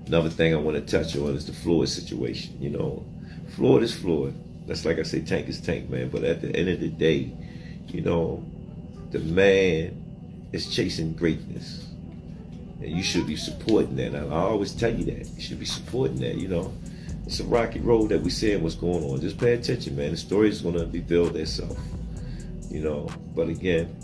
Another thing I want to touch on is the Floyd situation. Floyd is Floyd. That's like I say, Tank is Tank, man. But at the end of the day, you know, the man is chasing greatness. And you should be supporting that. I always tell you that. You should be supporting that. It's a rocky road that we're seeing what's going on. Just pay attention, man. The story is going to reveal itself. But again,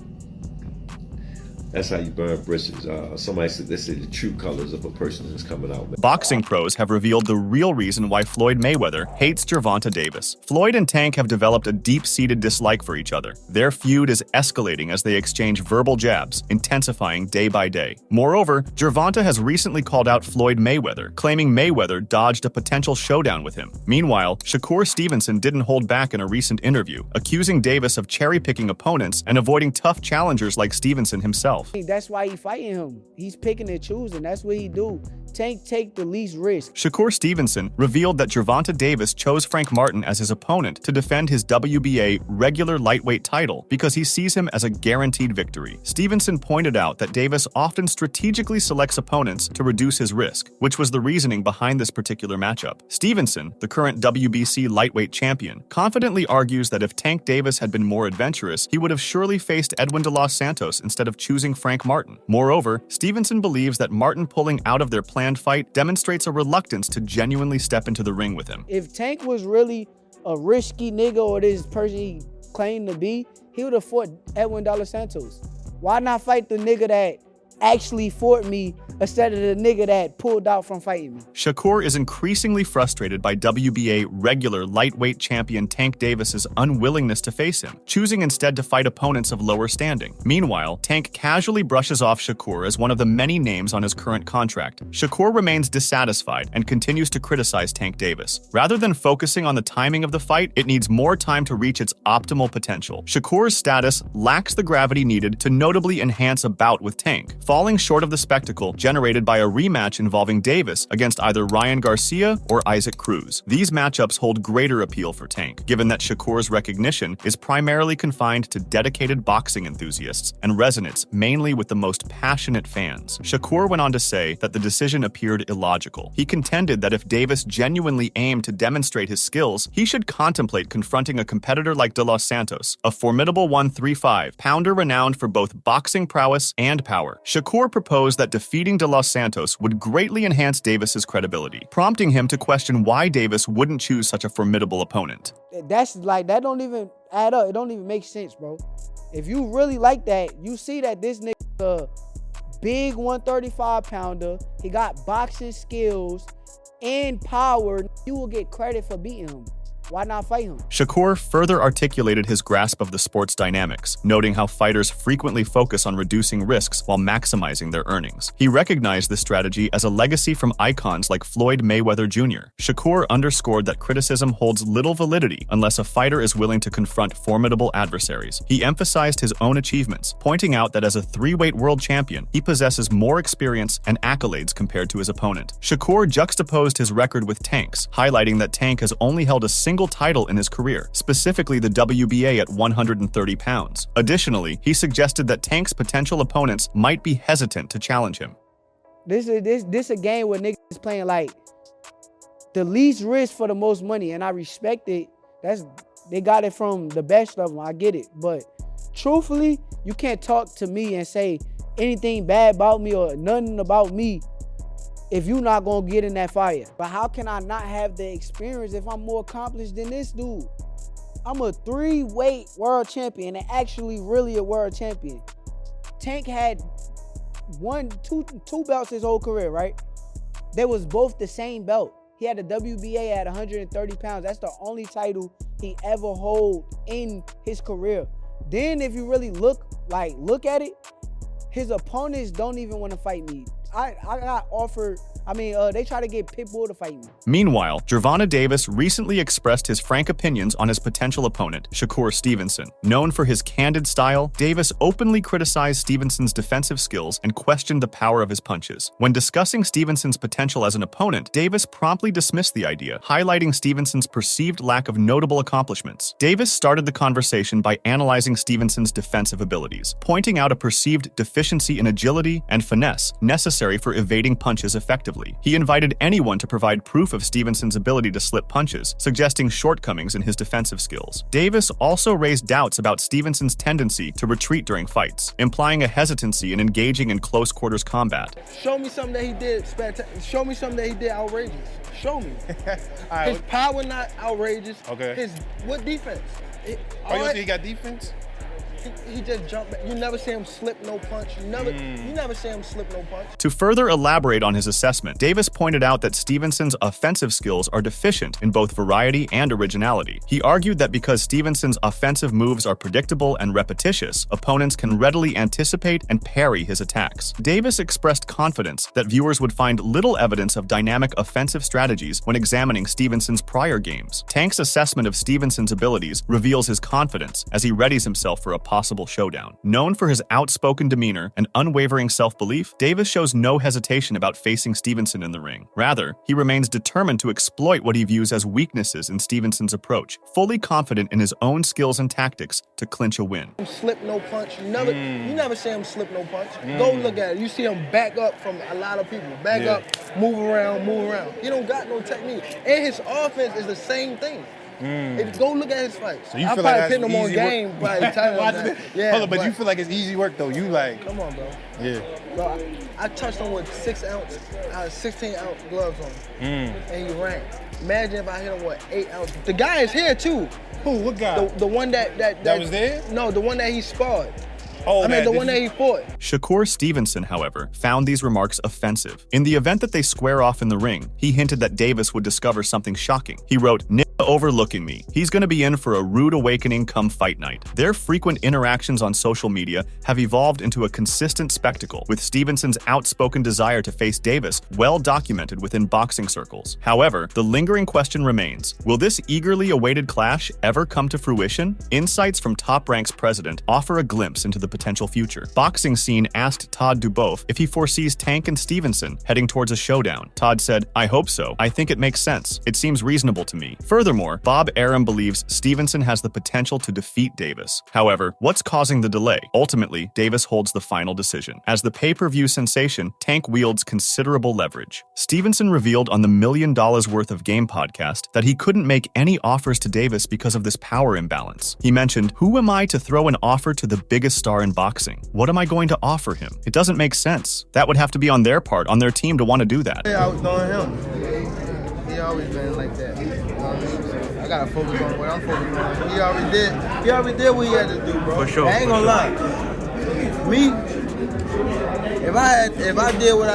that's how you burn bridges. Somebody said they say the true colors of a person is coming out. Boxing pros have revealed the real reason why Floyd Mayweather hates Gervonta Davis. Floyd and Tank have developed a deep-seated dislike for each other. Their feud is escalating as they exchange verbal jabs, intensifying day by day. Moreover, Gervonta has recently called out Floyd Mayweather, claiming Mayweather dodged a potential showdown with him. Meanwhile, Shakur Stevenson didn't hold back in a recent interview, accusing Davis of cherry-picking opponents and avoiding tough challengers like Stevenson himself. That's why he fighting him. He's picking and choosing. That's what he do. Tank take the least risk. Shakur Stevenson revealed that Gervonta Davis chose Frank Martin as his opponent to defend his WBA regular lightweight title because he sees him as a guaranteed victory. Stevenson pointed out that Davis often strategically selects opponents to reduce his risk, which was the reasoning behind this particular matchup. Stevenson, the current WBC lightweight champion, confidently argues that if Tank Davis had been more adventurous, he would have surely faced Edwin de los Santos instead of choosing Frank Martin. Moreover, Stevenson believes that Martin pulling out of their planned fight demonstrates a reluctance to genuinely step into the ring with him. If Tank was really a risky nigga or this person he claimed to be, he would have fought Edwin de los Santos. Why not fight the nigga that actually fought me instead of the nigga that pulled out from fighting me? Shakur is increasingly frustrated by WBA regular lightweight champion Tank Davis's unwillingness to face him, choosing instead to fight opponents of lower standing. Meanwhile, Tank casually brushes off Shakur as one of the many names on his current contract. Shakur remains dissatisfied and continues to criticize Tank Davis. Rather than focusing on the timing of the fight, it needs more time to reach its optimal potential. Shakur's status lacks the gravity needed to notably enhance a bout with Tank, falling short of the spectacle generated by a rematch involving Davis against either Ryan Garcia or Isaac Cruz. These matchups hold greater appeal for Tank, given that Shakur's recognition is primarily confined to dedicated boxing enthusiasts and resonates mainly with the most passionate fans. Shakur went on to say that the decision appeared illogical. He contended that if Davis genuinely aimed to demonstrate his skills, he should contemplate confronting a competitor like de los Santos, a formidable 135 pounder renowned for both boxing prowess and power. Shakur proposed that defeating de los Santos would greatly enhance Davis's credibility, prompting him to question why Davis wouldn't choose such a formidable opponent. That don't even add up. It don't even make sense, bro. If you really like that, you see that this nigga a big 135 pounder. He got boxing skills and power. You will get credit for beating him. Why not fight him? Shakur further articulated his grasp of the sport's dynamics, noting how fighters frequently focus on reducing risks while maximizing their earnings. He recognized this strategy as a legacy from icons like Floyd Mayweather Jr. Shakur underscored that criticism holds little validity unless a fighter is willing to confront formidable adversaries. He emphasized his own achievements, pointing out that as a three-weight world champion, he possesses more experience and accolades compared to his opponent. Shakur juxtaposed his record with Tank's, highlighting that Tank has only held a single title in his career, specifically the WBA at 130 pounds. Additionally, he suggested that Tank's potential opponents might be hesitant to challenge him. This a game where niggas is playing like the least risk for the most money, and I respect it. They got it from the best of them. I get it, but truthfully, you can't talk to me and say anything bad about me or nothing about me if you're not gonna get in that fire. But how can I not have the experience if I'm more accomplished than this dude? I'm a three-weight world champion and actually really a world champion. Tank had two belts his whole career, right? They was both the same belt. He had the WBA at 130 pounds. That's the only title he ever hold in his career. Then if you really look at it, his opponents don't even want to fight me. I got offered, they try to get Pitbull to fight me. Meanwhile, Gervonta Davis recently expressed his frank opinions on his potential opponent, Shakur Stevenson. Known for his candid style, Davis openly criticized Stevenson's defensive skills and questioned the power of his punches. When discussing Stevenson's potential as an opponent, Davis promptly dismissed the idea, highlighting Stevenson's perceived lack of notable accomplishments. Davis started the conversation by analyzing Stevenson's defensive abilities, pointing out a perceived deficiency in agility and finesse necessary necessary for evading punches effectively. He invited anyone to provide proof of Stevenson's ability to slip punches, suggesting shortcomings in his defensive skills. Davis also raised doubts about Stevenson's tendency to retreat during fights, implying a hesitancy in engaging in close-quarters combat. Show me something that he did show me something that he did outrageous. Show me. Right. His power not outrageous. Okay. What defense? You don't think he got defense? He just jumped back. You never see him slip no punch. You never see him slip no punch. To further elaborate on his assessment, Davis pointed out that Stevenson's offensive skills are deficient in both variety and originality. He argued that because Stevenson's offensive moves are predictable and repetitious, opponents can readily anticipate and parry his attacks. Davis expressed confidence that viewers would find little evidence of dynamic offensive strategies when examining Stevenson's prior games. Tank's assessment of Stevenson's abilities reveals his confidence as he readies himself for a possible showdown. Known for his outspoken demeanor and unwavering self-belief, Davis shows no hesitation about facing Stevenson in the ring. Rather, he remains determined to exploit what he views as weaknesses in Stevenson's approach, fully confident in his own skills and tactics to clinch a win. Slip no punch. You never see him slip no punch. Go look at it. You see him back up from a lot of people. Back up, move around, move around. He don't got no technique. And his offense is the same thing. Go look at his fights. So you I feel probably like pin that's him on easy game. work? Yeah, Hold on, but you feel like it's easy work though. You like, come on, bro. yeah. Bro, I touched him with 16-ounce gloves on, and he ran. Imagine if I hit him with 8 ounces. The guy is here too. Who? What guy? The one that was there? No, the one that he sparred. Oh, the one that he fought. Shakur Stevenson, however, found these remarks offensive. In the event that they square off in the ring, he hinted that Davis would discover something shocking. He wrote, "Nigga overlooking me. He's gonna be in for a rude awakening come fight night." Their frequent interactions on social media have evolved into a consistent spectacle, with Stevenson's outspoken desire to face Davis well documented within boxing circles. However, the lingering question remains, will this eagerly awaited clash ever come to fruition? Insights from Top Rank's president offer a glimpse into the potential future. Boxing Scene asked Todd Duboff if he foresees Tank and Stevenson heading towards a showdown. Todd said, "I hope so. I think it makes sense. It seems reasonable to me." Furthermore, Bob Arum believes Stevenson has the potential to defeat Davis. However, what's causing the delay? Ultimately, Davis holds the final decision. As the pay-per-view sensation, Tank wields considerable leverage. Stevenson revealed on the $1 Million Worth of Game podcast that he couldn't make any offers to Davis because of this power imbalance. He mentioned, "Who am I to throw an offer to the biggest star in boxing? What am I going to offer him? It doesn't make sense. That would have to be on their part, on their team to want to do that." Yeah, I was doing him. He always been like that. I gotta focus on what I'm focusing on. He already did what he had to do, bro. For sure. I ain't gonna lie. Me, if I did what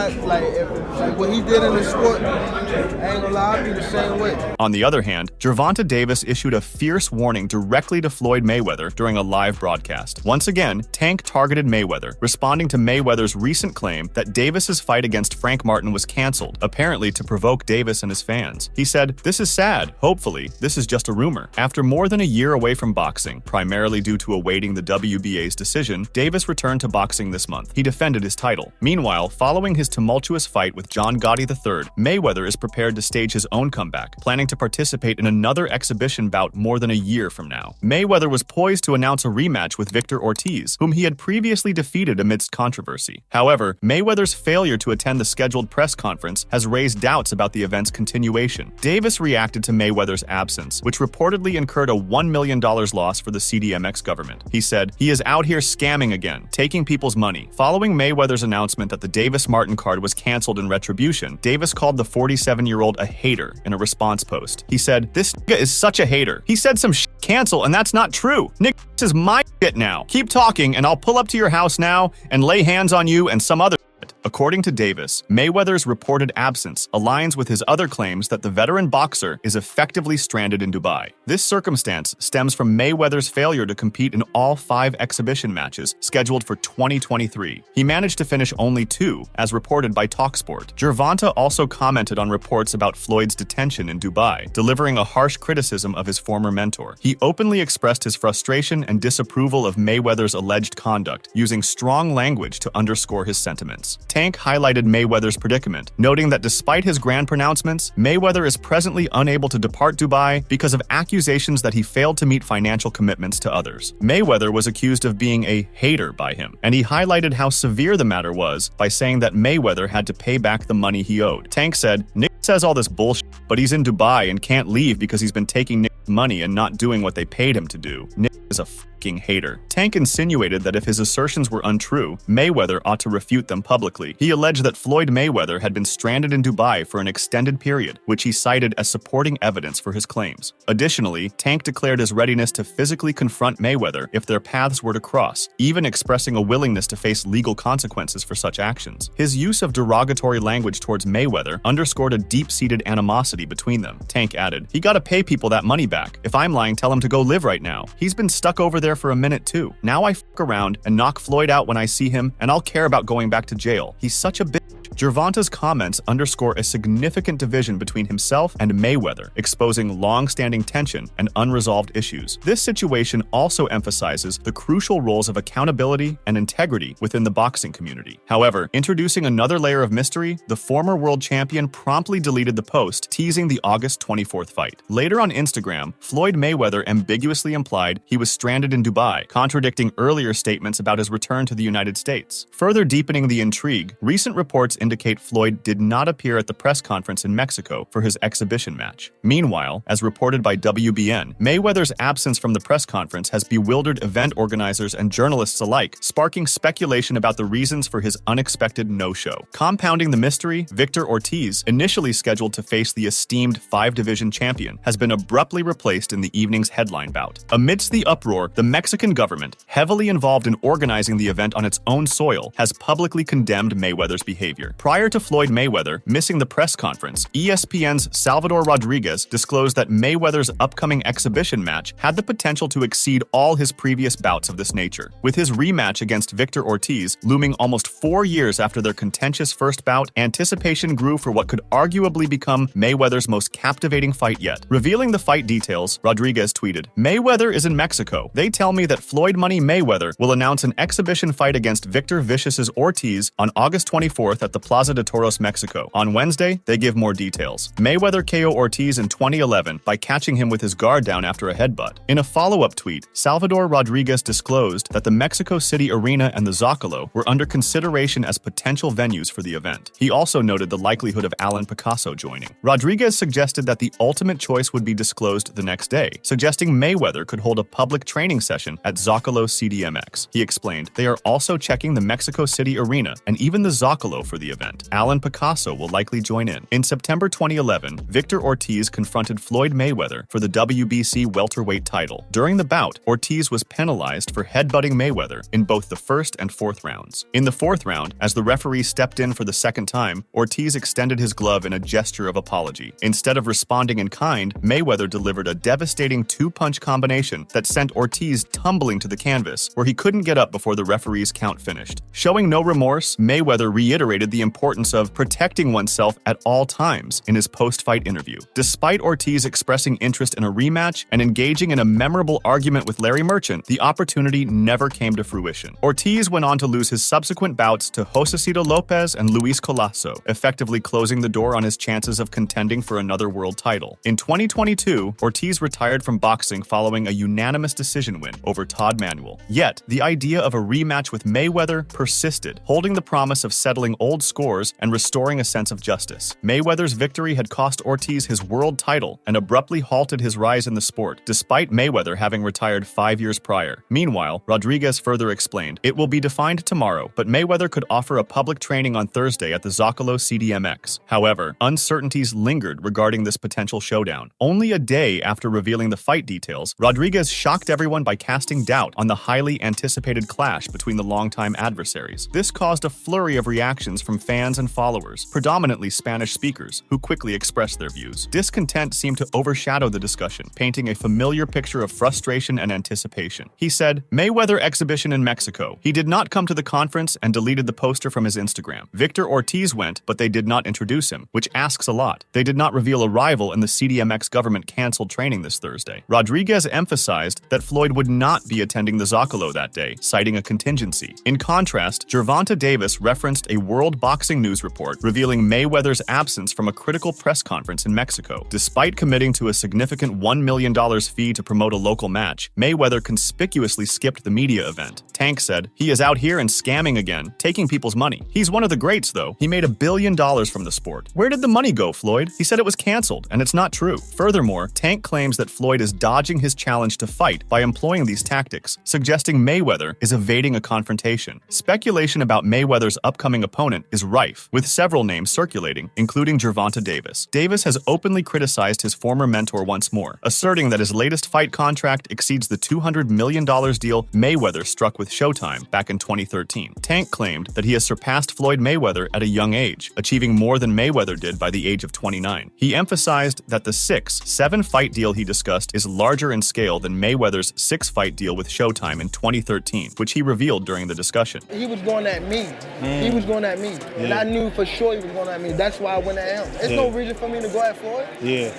what he did in the sport, I ain't gonna lie, I'd be the same way. On the other hand, Gervonta Davis issued a fierce warning directly to Floyd Mayweather during a live broadcast. Once again, Tank targeted Mayweather, responding to Mayweather's recent claim that Davis's fight against Frank Martin was canceled, apparently to provoke Davis and his fans. He said, "This is sad. Hopefully, this is just a rumor." After more than a year away from boxing, primarily due to awaiting the WBA's decision, Davis returned to boxing this month. He defended his title. Meanwhile, following his tumultuous fight with John Gotti III, Mayweather is prepared to stage his own comeback, planning to participate in another exhibition bout more than a year from now. Mayweather was poised to announce a rematch with Victor Ortiz, whom he had previously defeated amidst controversy. However, Mayweather's failure to attend the scheduled press conference has raised doubts about the event's continuation. Davis reacted to Mayweather's absence, which reportedly incurred a $1 million loss for the CDMX government. He said, "He is out here scamming again, taking people's money." Following Mayweather's announcement that the Davis-Martin card was canceled in retribution, Davis called the 47-year-old a hater in a response post. He said, "This nigga is such a hater. He said some shit cancel, and that's not true. Nick, this is my shit now. Keep talking, and I'll pull up to your house now and lay hands on you and some other." According to Davis, Mayweather's reported absence aligns with his other claims that the veteran boxer is effectively stranded in Dubai. This circumstance stems from Mayweather's failure to compete in all 5 exhibition matches scheduled for 2023. He managed to finish only 2, as reported by TalkSport. Gervonta also commented on reports about Floyd's detention in Dubai, delivering a harsh criticism of his former mentor. He openly expressed his frustration and disapproval of Mayweather's alleged conduct, using strong language to underscore his sentiments. Tank highlighted Mayweather's predicament, noting that despite his grand pronouncements, Mayweather is presently unable to depart Dubai because of accusations that he failed to meet financial commitments to others. Mayweather was accused of being a hater by him, and he highlighted how severe the matter was by saying that Mayweather had to pay back the money he owed. Tank said, "Nick says all this bullshit, but he's in Dubai and can't leave because he's been taking Nick's money and not doing what they paid him to do. Nick is a fucking hater." Tank insinuated that if his assertions were untrue, Mayweather ought to refute them publicly. He alleged that Floyd Mayweather had been stranded in Dubai for an extended period, which he cited as supporting evidence for his claims. Additionally, Tank declared his readiness to physically confront Mayweather if their paths were to cross, even expressing a willingness to face legal consequences for such actions. His use of derogatory language towards Mayweather underscored a deep-seated animosity between them. Tank added, "He gotta pay people that money back. If I'm lying, tell him to go live right now. He's been stuck over there for a minute too. Now I fuck around and knock Floyd out when I see him, and I'll care about going back to jail. He's such a bitch." Gervonta's comments underscore a significant division between himself and Mayweather, exposing long-standing tension and unresolved issues. This situation also emphasizes the crucial roles of accountability and integrity within the boxing community. However, introducing another layer of mystery, the former world champion promptly deleted the post teasing the August 24th fight. Later on Instagram, Floyd Mayweather ambiguously implied he was stranded in Dubai, contradicting earlier statements about his return to the United States. Further deepening the intrigue, recent reports indicate Floyd did not appear at the press conference in Mexico for his exhibition match. Meanwhile, as reported by WBN, Mayweather's absence from the press conference has bewildered event organizers and journalists alike, sparking speculation about the reasons for his unexpected no-show. Compounding the mystery, Victor Ortiz, initially scheduled to face the esteemed 5-division champion, has been abruptly replaced in the evening's headline bout. Amidst the uproar, the Mexican government, heavily involved in organizing the event on its own soil, has publicly condemned Mayweather's behavior. Prior to Floyd Mayweather missing the press conference, ESPN's Salvador Rodriguez disclosed that Mayweather's upcoming exhibition match had the potential to exceed all his previous bouts of this nature. With his rematch against Victor Ortiz looming almost 4 years after their contentious first bout, anticipation grew for what could arguably become Mayweather's most captivating fight yet. Revealing the fight details, Rodriguez tweeted, "Mayweather is in Mexico. They tell me that Floyd Money Mayweather will announce an exhibition fight against Victor Vicious's Ortiz on August 24th at the Plaza de Toros, Mexico. On Wednesday, they give more details. Mayweather KO Ortiz in 2011 by catching him with his guard down after a headbutt." In a follow-up tweet, Salvador Rodriguez disclosed that the Mexico City Arena and the Zocalo were under consideration as potential venues for the event. He also noted the likelihood of Alan Picasso joining. Rodriguez suggested that the ultimate choice would be disclosed the next day, suggesting Mayweather could hold a public training session at Zocalo CDMX. He explained, "They are also checking the Mexico City Arena and even the Zocalo for the event. Alan Picasso will likely join in." In September 2011, Victor Ortiz confronted Floyd Mayweather for the WBC welterweight title. During the bout, Ortiz was penalized for headbutting Mayweather in both the first and fourth rounds. In the fourth round, as the referee stepped in for the second time, Ortiz extended his glove in a gesture of apology. Instead of responding in kind, Mayweather delivered a devastating 2-punch combination that sent Ortiz tumbling to the canvas, where he couldn't get up before the referee's count finished. Showing no remorse, Mayweather reiterated the importance of protecting oneself at all times in his post-fight interview. Despite Ortiz expressing interest in a rematch and engaging in a memorable argument with Larry Merchant, the opportunity never came to fruition. Ortiz went on to lose his subsequent bouts to Josecito Lopez and Luis Colasso, effectively closing the door on his chances of contending for another world title. In 2022, Ortiz retired from boxing following a unanimous decision win over Todd Manuel. Yet, the idea of a rematch with Mayweather persisted, holding the promise of settling old scores and restoring a sense of justice. Mayweather's victory had cost Ortiz his world title and abruptly halted his rise in the sport, despite Mayweather having retired 5 years prior. Meanwhile, Rodriguez further explained, "It will be defined tomorrow, but Mayweather could offer a public training on Thursday at the Zocalo CDMX." However, uncertainties lingered regarding this potential showdown. Only a day after revealing the fight details, Rodriguez shocked everyone by casting doubt on the highly anticipated clash between the longtime adversaries. This caused a flurry of reactions from fans and followers, predominantly Spanish speakers, who quickly expressed their views. Discontent seemed to overshadow the discussion, painting a familiar picture of frustration and anticipation. He said, "Mayweather exhibition in Mexico. He did not come to the conference and deleted the poster from his Instagram. Victor Ortiz went, but they did not introduce him, which asks a lot. They did not reveal a rival, and the CDMX government canceled training this Thursday." Rodriguez emphasized that Floyd would not be attending the Zocalo that day, citing a contingency. In contrast, Gervonta Davis referenced a world detailed boxing news report revealing Mayweather's absence from a critical press conference in Mexico. Despite committing to a significant $1 million fee to promote a local match, Mayweather conspicuously skipped the media event. Tank said, "He is out here and scamming again, taking people's money. He's one of the greats, though. He made $1 billion from the sport. Where did the money go, Floyd? He said it was canceled, and it's not true." Furthermore, Tank claims that Floyd is dodging his challenge to fight by employing these tactics, suggesting Mayweather is evading a confrontation. Speculation about Mayweather's upcoming opponent is rife, with several names circulating, including Gervonta Davis. Davis has openly criticized his former mentor once more, asserting that his latest fight contract exceeds the $200 million deal Mayweather struck with Showtime back in 2013. Tank claimed that he has surpassed Floyd Mayweather at a young age, achieving more than Mayweather did by the age of 29. He emphasized that the 7-fight deal he discussed is larger in scale than Mayweather's 6-fight deal with Showtime in 2013, which he revealed during the discussion. He was going at me. He was going at me. And I knew for sure he was going at me. That's why I went at him. There's no reason for me to go at Floyd. Yeah.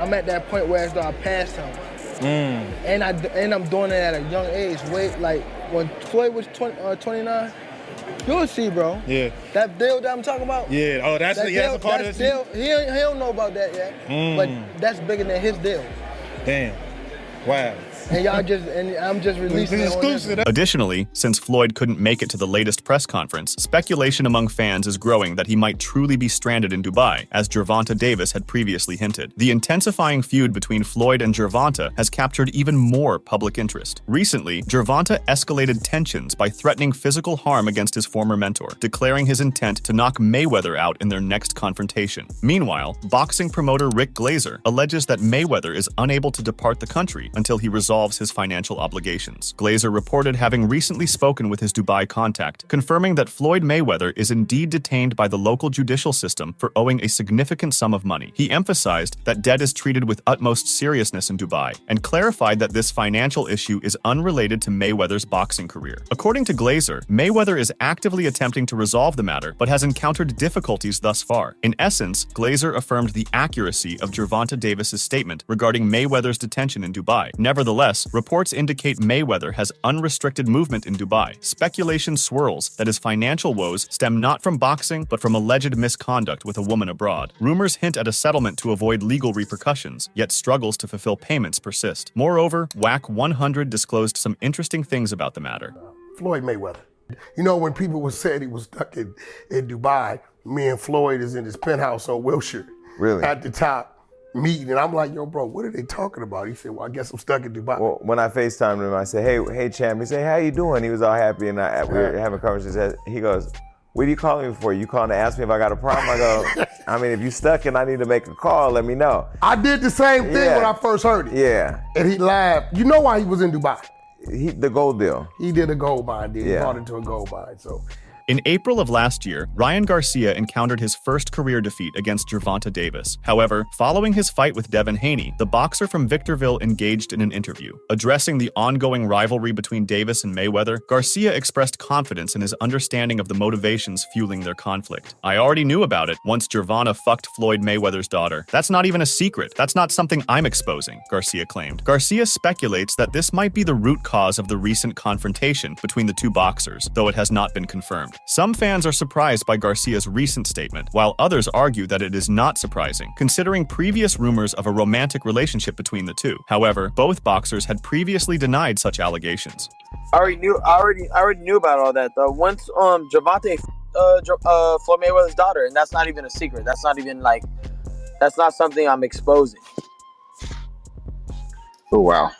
I'm at that point where I passed him. And I'm doing it at a young age. Like when Floyd was 29, you'll see, bro. Yeah. That deal that I'm talking about. Yeah. Oh, that's a part of the deal. He don't know about that yet. But that's bigger than his deal. Damn. Wow. And I'm just releasing it on exclusive. Additionally, since Floyd couldn't make it to the latest press conference, speculation among fans is growing that he might truly be stranded in Dubai, as Gervonta Davis had previously hinted. The intensifying feud between Floyd and Gervonta has captured even more public interest. Recently, Gervonta escalated tensions by threatening physical harm against his former mentor, declaring his intent to knock Mayweather out in their next confrontation. Meanwhile, boxing promoter Rick Glazer alleges that Mayweather is unable to depart the country until he resolves his financial obligations. Glazer reported having recently spoken with his Dubai contact, confirming that Floyd Mayweather is indeed detained by the local judicial system for owing a significant sum of money. He emphasized that debt is treated with utmost seriousness in Dubai, and clarified that this financial issue is unrelated to Mayweather's boxing career. According to Glazer, Mayweather is actively attempting to resolve the matter, but has encountered difficulties thus far. In essence, Glazer affirmed the accuracy of Gervonta Davis's statement regarding Mayweather's detention in Dubai. Nevertheless, reports indicate Mayweather has unrestricted movement in Dubai. Speculation swirls that his financial woes stem not from boxing, but from alleged misconduct with a woman abroad. Rumors hint at a settlement to avoid legal repercussions, yet struggles to fulfill payments persist. Moreover, WAC 100 disclosed some interesting things about the matter. Floyd Mayweather. You know, when people were saying he was stuck in Dubai, me and Floyd is in his penthouse on Wilshire. Really? At the top. Meeting, and I'm like, yo, bro, what are they talking about? He said, well, I guess I'm stuck in Dubai. Well, when I FaceTimed him, I said, hey, champ. He said, how you doing? He was all happy, and we were having conversations. He goes, what are you calling me for? You calling to ask me if I got a problem? I go, I mean, if you stuck and I need to make a call, let me know. I did the same thing when I first heard it. Yeah. And he laughed. You know why he was in Dubai? The gold deal. He did a gold mine deal. Yeah. He brought into a gold mine, so. In April of last year, Ryan Garcia encountered his first career defeat against Gervonta Davis. However, following his fight with Devin Haney, the boxer from Victorville engaged in an interview. Addressing the ongoing rivalry between Davis and Mayweather, Garcia expressed confidence in his understanding of the motivations fueling their conflict. "I already knew about it once Gervonta fucked Floyd Mayweather's daughter. That's not even a secret. That's not something I'm exposing," Garcia claimed. Garcia speculates that this might be the root cause of the recent confrontation between the two boxers, though it has not been confirmed. Some fans are surprised by Garcia's recent statement, while others argue that it is not surprising, considering previous rumors of a romantic relationship between the two. However, both boxers had previously denied such allegations. I already knew about all that though. Once Gervonta Floyd Mayweather's daughter, and that's not even a secret. That's not something I'm exposing. Oh wow.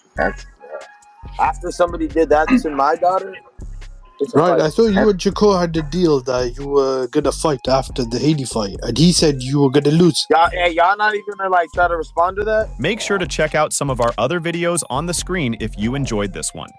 After somebody did that to my daughter. Right, I thought you and Jaco had the deal that you were gonna fight after the Haney fight, and he said you were gonna lose. Y'all not even gonna try to respond to that? Make sure to check out some of our other videos on the screen if you enjoyed this one.